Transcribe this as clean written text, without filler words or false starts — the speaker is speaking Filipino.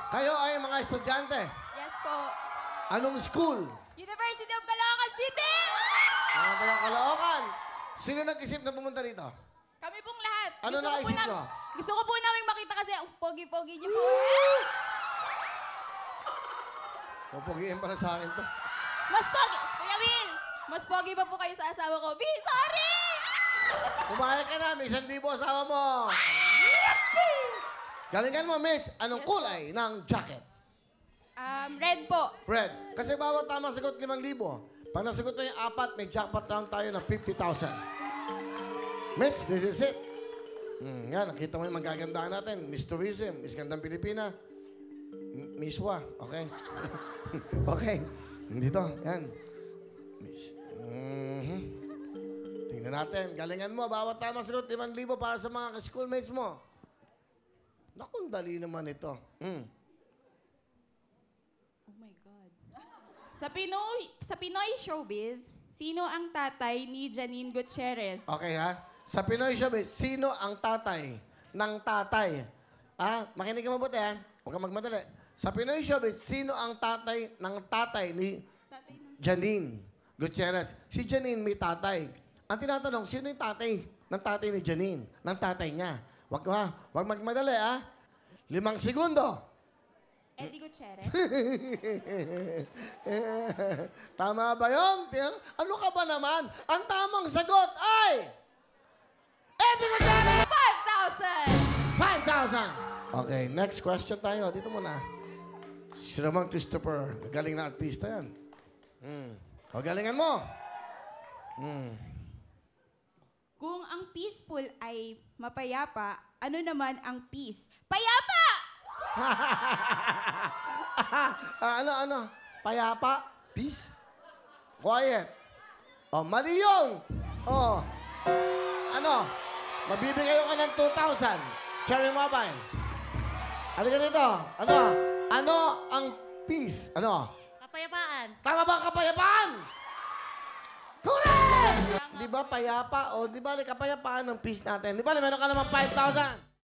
Kayo ay mga estudyante. Yes po. Anong school? University of Caloocan City! Ano ba yung Caloocan? Sino nag-isip na pumunta dito? Kami pong lahat. Ano naisip mo? Gusto ko po namin makita kasi ang pogi-pogi niyo po. Pupugiin pala sa akin to. Mas pogi! Kuya Will! Mas pogi pa po kayo sa asawa ko. B, sorry! Kumain ka na, may 1,000 asawa mo. Galingan mo, Miss. Anong kulay ng jacket? Red po. Red. Kasi bawat tamang sagot 5,000. Pag nasagot mo yung 4, may jackpot round tayo ng 50,000. Mitch, this is it. Yan, nakita mo yung magagandahan natin. Miss Tourism, Miss Gandang Pilipina, Miss Wa, okay? Okay. Dito, yan. Miss. Tingnan natin. Galingan mo, bawat tamang sagot 5,000 para sa mga schoolmates mo. Naku, dali naman ito. Oh my God. Sa Pinoy showbiz, sino ang tatay ni Janine Gutierrez? Okay, ha? Sa Pinoy Showbiz, sino ang tatay ng tatay? Makinig ka mabuti, ha? Huwag kang magmadali. Sa Pinoy Showbiz, sino ang tatay ng tatay ni Janine Gutierrez? Si Janine may tatay. Ang tinatanong, sino yung tatay ng tatay ni Janine? Ng tatay niya. Huwag magmadali, ha? 5 segundo. Eddie Gutierrez? Tama ba yun? Ano ka ba naman? Ang tamang sagot ay... Eddie Gutierrez! 5,000! 5,000! Okay, next question tayo. Dito muna. Si Roman Christopher. Galing na artista yan. O, galingan mo. Kung ang peaceful ay mapayapa, ano naman ang peace? Payapa! Ano? Payapa? Peace? Quiet. O, mali yun. O, ano? Mabibigay ko ng 2,000. Cherry Mobile. Halika dito. Ano ang peace? Ano? Kapayapaan. Tama ba ang kapayapaan? Correct! Di ba payapa? O di ba kapayapaan ng peace natin? Di ba meron ka naman 5,000?